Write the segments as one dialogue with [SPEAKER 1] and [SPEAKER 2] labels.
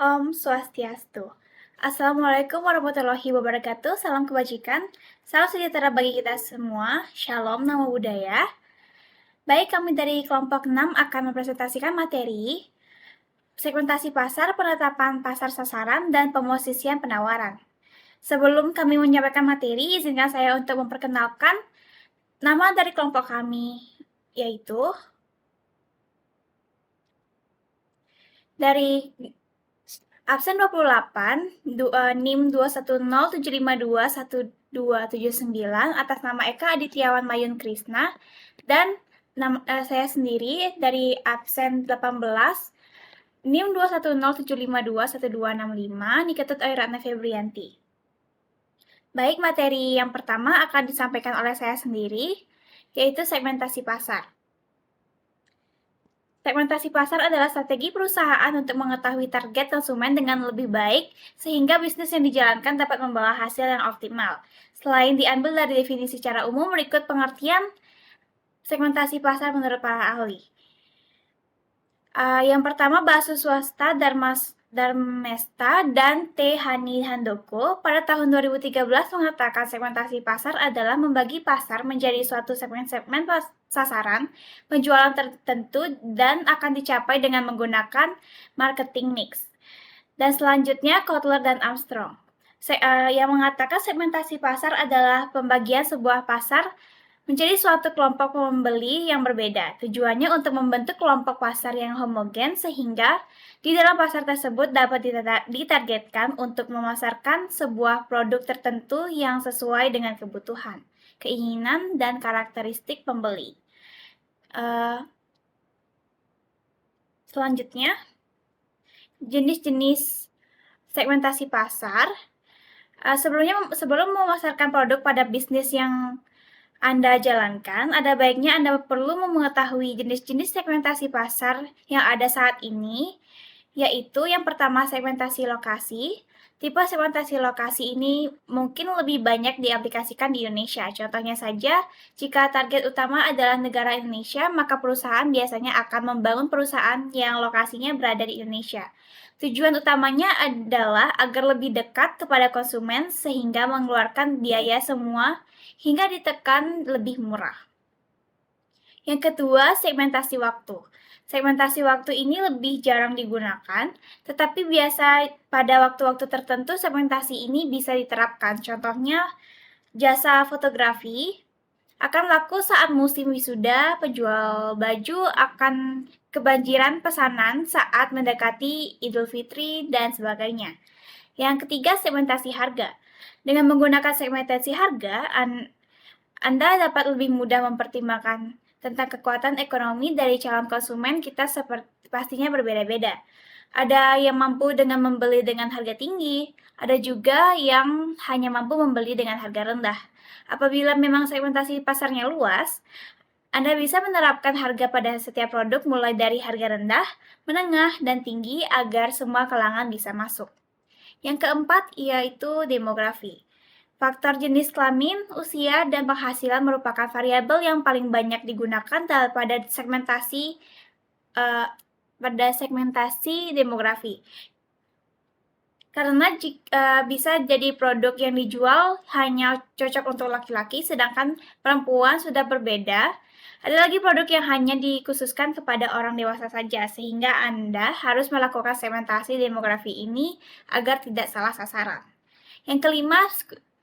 [SPEAKER 1] Om Swastiastu. Assalamualaikum warahmatullahi wabarakatuh. Salam kebajikan. Salam sejahtera bagi kita semua. Shalom, namo buddhaya. Baik, kami dari kelompok 6 akan mempresentasikan materi segmentasi pasar, penetapan pasar sasaran, dan pemosisian penawaran. Sebelum kami menyampaikan materi, izinkan saya untuk memperkenalkan nama dari kelompok kami, yaitu dari absen 28, NIM 21075211279 atas nama Eka Adityawan Mayun Krisna, dan saya sendiri dari absen 18, NIM 21075211265 Niketut Oiratna Febrianti. Baik, materi yang pertama akan disampaikan oleh saya sendiri, yaitu segmentasi pasar. Segmentasi pasar adalah strategi perusahaan untuk mengetahui target konsumen dengan lebih baik, sehingga bisnis yang dijalankan dapat membawa hasil yang optimal. Selain diambil dari definisi secara umum, berikut pengertian segmentasi pasar menurut para ahli. Yang pertama, Basu Swasta Darmesta dan T. Hani Handoko pada tahun 2013 mengatakan segmentasi pasar adalah membagi pasar menjadi suatu segmen-segmen sasaran penjualan tertentu dan akan dicapai dengan menggunakan marketing mix. Dan selanjutnya, Kotler dan Armstrong yang mengatakan segmentasi pasar adalah pembagian sebuah pasar menjadi suatu kelompok pembeli yang berbeda. Tujuannya untuk membentuk kelompok pasar yang homogen sehingga di dalam pasar tersebut dapat ditargetkan untuk memasarkan sebuah produk tertentu yang sesuai dengan kebutuhan, keinginan, dan karakteristik pembeli. Selanjutnya, jenis-jenis segmentasi pasar. Sebelum memasarkan produk pada bisnis yang Anda jalankan, ada baiknya Anda perlu mengetahui jenis-jenis segmentasi pasar yang ada saat ini, yaitu yang pertama segmentasi lokasi. Tipe segmentasi lokasi ini mungkin lebih banyak diaplikasikan di Indonesia. Contohnya saja, jika target utama adalah negara Indonesia, maka perusahaan biasanya akan membangun perusahaan yang lokasinya berada di Indonesia. Tujuan utamanya adalah agar lebih dekat kepada konsumen sehingga mengeluarkan biaya semua hingga ditekan lebih murah. Yang kedua, segmentasi waktu. Segmentasi waktu ini lebih jarang digunakan, tetapi biasa pada waktu-waktu tertentu segmentasi ini bisa diterapkan. Contohnya, jasa fotografi akan laku saat musim wisuda, penjual baju akan kebanjiran pesanan saat mendekati Idul Fitri, dan sebagainya. Yang ketiga, segmentasi harga. Dengan menggunakan segmentasi harga, Anda dapat lebih mudah mempertimbangkan tentang kekuatan ekonomi dari calon konsumen kita pastinya berbeda-beda. Ada yang mampu dengan membeli dengan harga tinggi, ada juga yang hanya mampu membeli dengan harga rendah. Apabila memang segmentasi pasarnya luas, Anda bisa menerapkan harga pada setiap produk mulai dari harga rendah, menengah, dan tinggi agar semua kalangan bisa masuk. Yang keempat, yaitu demografi. Faktor jenis kelamin, usia, dan penghasilan merupakan variabel yang paling banyak digunakan pada segmentasi demografi. Karena bisa jadi produk yang dijual hanya cocok untuk laki-laki, sedangkan perempuan sudah berbeda. Ada lagi produk yang hanya dikhususkan kepada orang dewasa saja, sehingga Anda harus melakukan segmentasi demografi ini agar tidak salah sasaran. Yang kelima,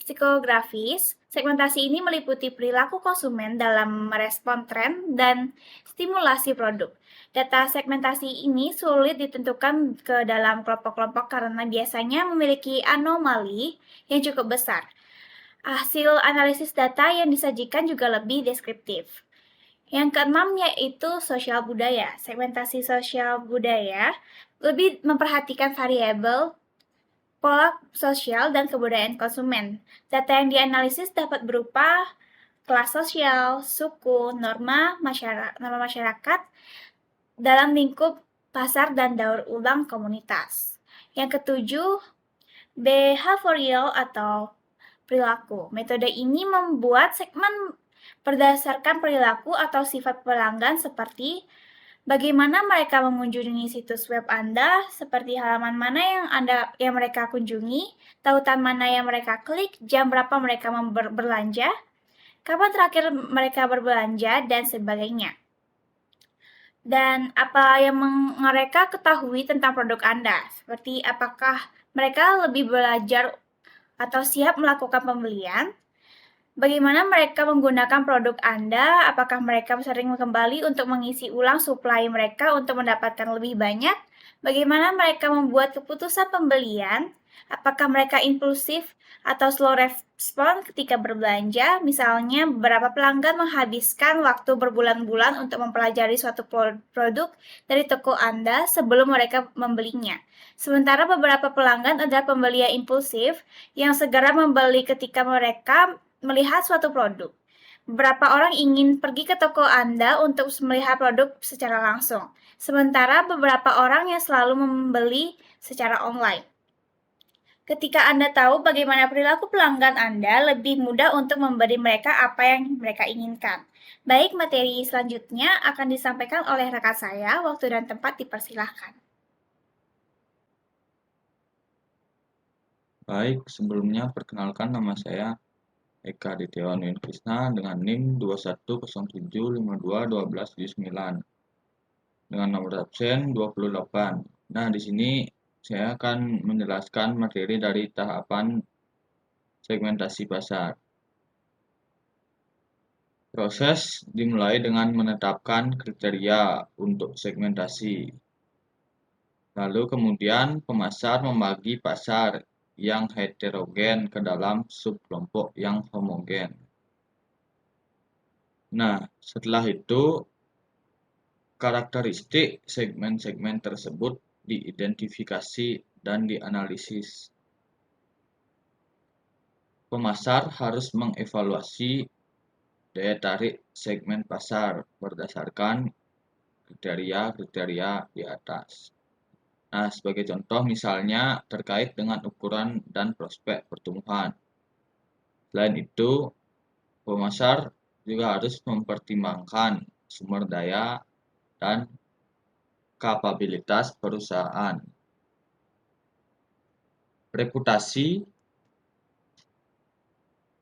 [SPEAKER 1] psikografis. Segmentasi ini meliputi perilaku konsumen dalam merespon tren dan stimulasi produk. Data segmentasi ini sulit ditentukan ke dalam kelompok-kelompok karena biasanya memiliki anomali yang cukup besar. Hasil analisis data yang disajikan juga lebih deskriptif. Yang keenam, yaitu sosial budaya. Segmentasi sosial budaya lebih memperhatikan variabel pola sosial dan kebudayaan konsumen. Data yang dianalisis dapat berupa kelas sosial, suku, norma masyarakat dalam lingkup pasar dan daur ulang komunitas. Yang ketujuh, behavioral atau perilaku. Metode ini membuat segmen berdasarkan perilaku atau sifat pelanggan seperti Bagaimana mereka mengunjungi situs web Anda, seperti halaman mana yang mereka kunjungi, tautan mana yang mereka klik, jam berapa mereka berbelanja, kapan terakhir mereka berbelanja, dan sebagainya. Dan apa yang mereka ketahui tentang produk Anda, seperti apakah mereka lebih belajar atau siap melakukan pembelian, bagaimana mereka menggunakan produk Anda, apakah mereka sering kembali untuk mengisi ulang suplai mereka untuk mendapatkan lebih banyak, bagaimana mereka membuat keputusan pembelian, apakah mereka impulsif atau slow respon ketika berbelanja, misalnya beberapa pelanggan menghabiskan waktu berbulan-bulan untuk mempelajari suatu produk dari toko Anda sebelum mereka membelinya. Sementara beberapa pelanggan adalah pembeli yang impulsif yang segera membeli ketika mereka melihat suatu produk. Beberapa orang ingin pergi ke toko Anda untuk melihat produk secara langsung, sementara beberapa orang yang selalu membeli secara online. Ketika Anda tahu bagaimana perilaku pelanggan Anda, lebih mudah untuk memberi mereka apa yang mereka inginkan. Baik, materi selanjutnya akan disampaikan oleh rekan saya. Waktu dan tempat dipersilahkan.
[SPEAKER 2] Baik, sebelumnya perkenalkan nama saya Eka Adityawan Krisna dengan NIM 2107521279 dengan nomor absen 28. Nah, di sini saya akan menjelaskan materi dari tahapan segmentasi pasar. Proses dimulai dengan menetapkan kriteria untuk segmentasi. Lalu kemudian pemasar membagi pasar yang heterogen ke dalam subkelompok yang homogen. Nah, setelah itu karakteristik segmen-segmen tersebut diidentifikasi dan dianalisis. Pemasar harus mengevaluasi daya tarik segmen pasar berdasarkan kriteria-kriteria di atas. Nah, sebagai contoh misalnya terkait dengan ukuran dan prospek pertumbuhan. Selain itu, pemasar juga harus mempertimbangkan sumber daya dan kapabilitas perusahaan. Reputasi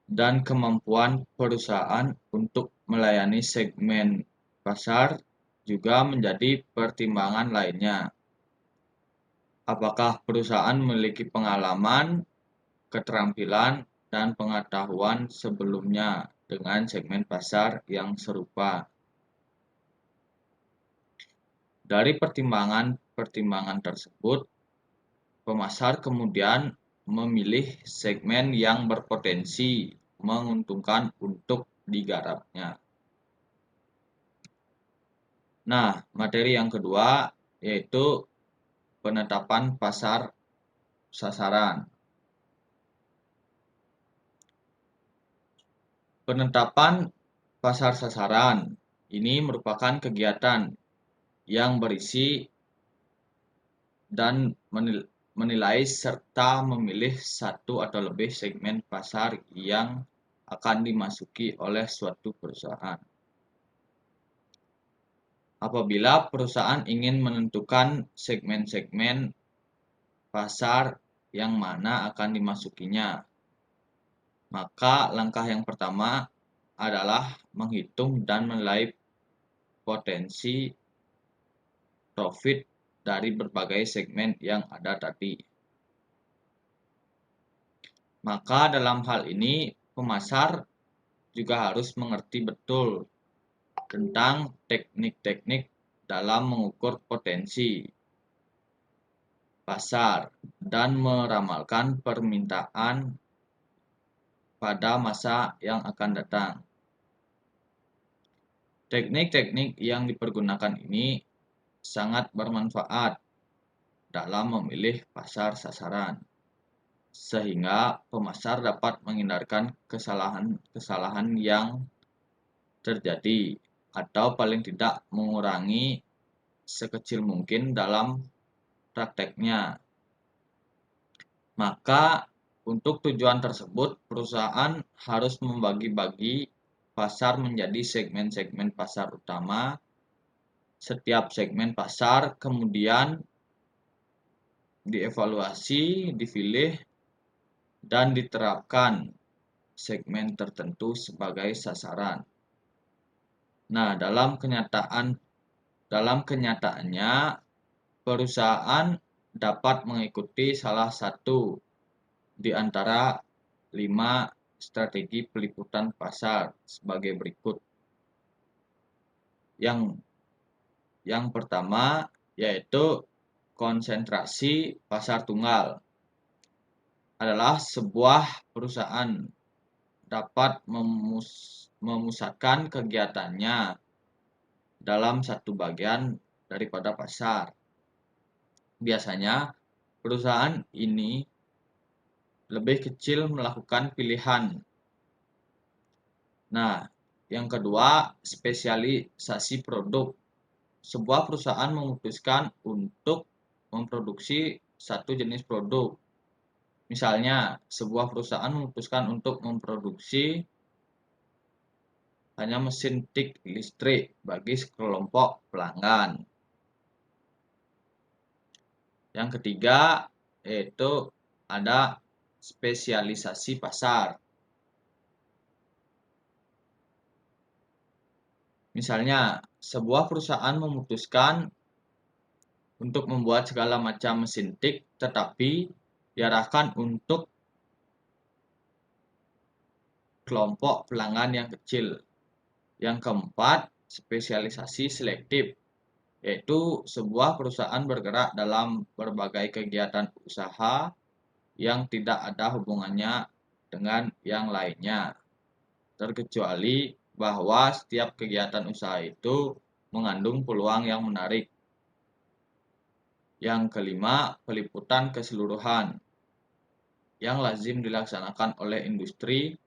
[SPEAKER 2] dan kemampuan perusahaan untuk melayani segmen pasar juga menjadi pertimbangan lainnya. Apakah perusahaan memiliki pengalaman, keterampilan, dan pengetahuan sebelumnya dengan segmen pasar yang serupa. Dari pertimbangan-pertimbangan tersebut, pemasar kemudian memilih segmen yang berpotensi menguntungkan untuk digarapnya. Nah, materi yang kedua yaitu penetapan pasar sasaran. Penetapan pasar sasaran ini merupakan kegiatan yang berisi dan menilai serta memilih satu atau lebih segmen pasar yang akan dimasuki oleh suatu perusahaan. Apabila perusahaan ingin menentukan segmen-segmen pasar yang mana akan dimasukinya, maka langkah yang pertama adalah menghitung dan menilai potensi profit dari berbagai segmen yang ada tadi. Maka dalam hal ini pemasar juga harus mengerti betul tentang teknik-teknik dalam mengukur potensi pasar dan meramalkan permintaan pada masa yang akan datang. Teknik-teknik yang dipergunakan ini sangat bermanfaat dalam memilih pasar sasaran, sehingga pemasar dapat menghindarkan kesalahan-kesalahan yang terjadi atau paling tidak mengurangi sekecil mungkin dalam prakteknya. Maka untuk tujuan tersebut, perusahaan harus membagi-bagi pasar menjadi segmen-segmen pasar utama setiap segmen pasar kemudian dievaluasi, dipilih, dan diterapkan segmen tertentu sebagai sasaran. Nah, dalam kenyataannya perusahaan dapat mengikuti salah satu di antara 5 strategi peliputan pasar sebagai berikut. Yang pertama yaitu konsentrasi pasar tunggal. Adalah sebuah perusahaan dapat memusatkan kegiatannya dalam satu bagian daripada pasar. Biasanya perusahaan ini lebih kecil melakukan pilihan. Nah, yang kedua, spesialisasi produk. Sebuah perusahaan memutuskan untuk memproduksi satu jenis produk. Misalnya, sebuah perusahaan memutuskan untuk memproduksi hanya mesin tik listrik bagi sekelompok pelanggan. Yang ketiga, yaitu ada spesialisasi pasar. Misalnya, sebuah perusahaan memutuskan untuk membuat segala macam mesin tik, tetapi diarahkan untuk kelompok pelanggan yang kecil. Yang keempat, spesialisasi selektif, yaitu sebuah perusahaan bergerak dalam berbagai kegiatan usaha yang tidak ada hubungannya dengan yang lainnya, terkecuali bahwa setiap kegiatan usaha itu mengandung peluang yang menarik. Yang kelima, peliputan keseluruhan yang lazim dilaksanakan oleh industri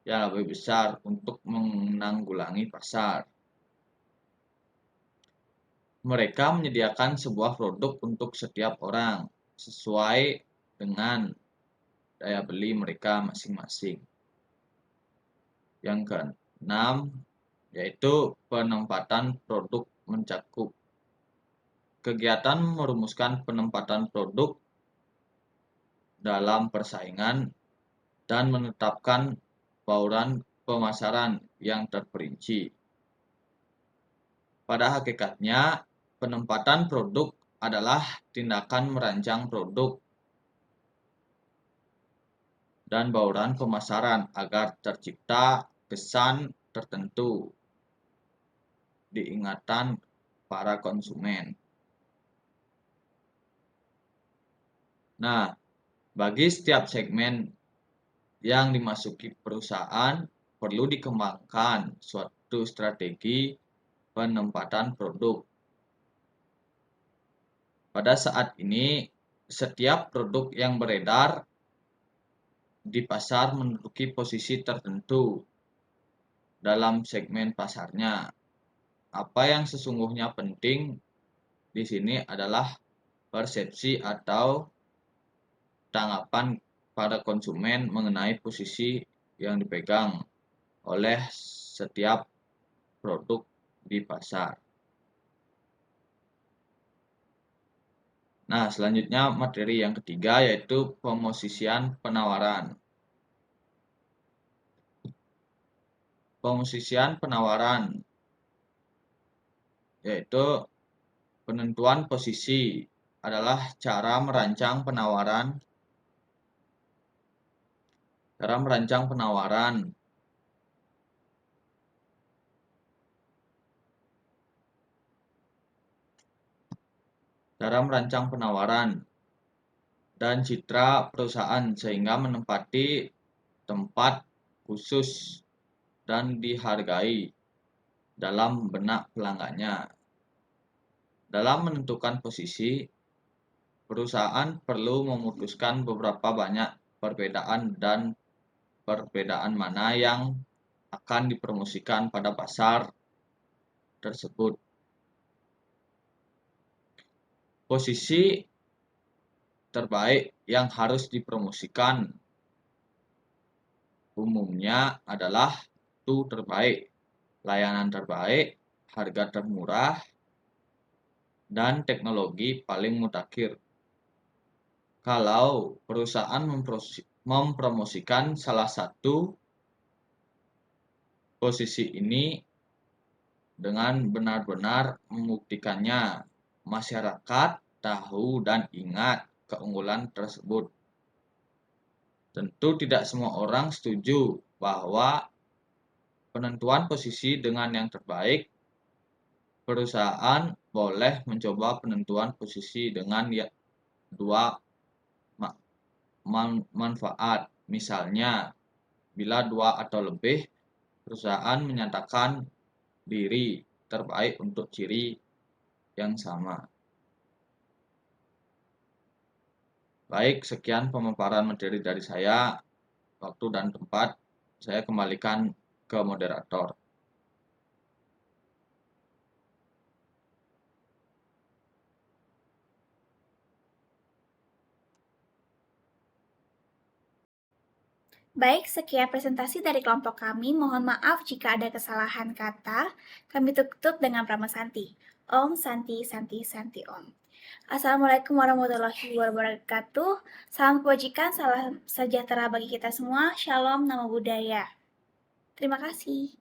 [SPEAKER 2] yang lebih besar untuk menanggulangi pasar. Mereka menyediakan sebuah produk untuk setiap orang sesuai dengan daya beli mereka masing-masing. Yang keenam, yaitu penempatan produk mencakup. Kegiatan merumuskan penempatan produk dalam persaingan dan menetapkan bauran pemasaran yang terperinci. Pada hakikatnya, penempatan produk adalah tindakan merancang produk dan bauran pemasaran agar tercipta kesan tertentu di ingatan para konsumen. Nah, bagi setiap segmen yang dimasuki perusahaan, perlu dikembangkan suatu strategi penempatan produk. Pada saat ini, setiap produk yang beredar di pasar menduduki posisi tertentu dalam segmen pasarnya. Apa yang sesungguhnya penting di sini adalah persepsi atau tanggapan pada konsumen mengenai posisi yang dipegang oleh setiap produk di pasar. Nah, selanjutnya materi yang ketiga yaitu pemosisian penawaran. Pemosisian penawaran yaitu penentuan posisi adalah cara merancang penawaran. Cara merancang penawaran dan citra perusahaan sehingga menempati tempat khusus dan dihargai dalam benak pelanggannya. Dalam menentukan posisi, perusahaan perlu memutuskan beberapa banyak perbedaan dan perbedaan mana yang akan dipromosikan pada pasar tersebut. Posisi terbaik yang harus dipromosikan umumnya adalah mutu terbaik, layanan terbaik, harga termurah, dan teknologi paling mutakhir. Kalau perusahaan mempromosikan salah satu posisi ini dengan benar-benar membuktikannya, masyarakat tahu dan ingat keunggulan tersebut. Tentu tidak semua orang setuju bahwa penentuan posisi dengan yang terbaik. Perusahaan boleh mencoba penentuan posisi dengan dua manfaat. Misalnya, bila dua atau lebih perusahaan menyatakan diri terbaik untuk ciri yang sama. Baik, sekian pemaparan materi dari saya. Waktu dan tempat saya kembalikan ke moderator.
[SPEAKER 1] Baik, sekian presentasi dari kelompok kami. Mohon maaf jika ada kesalahan kata. Kami tutup dengan Pramasanti. Om Santi Santi Santi Om. Assalamualaikum warahmatullahi wabarakatuh. Salam kebajikan, salam sejahtera bagi kita semua. Shalom, namo buddhaya. Terima kasih.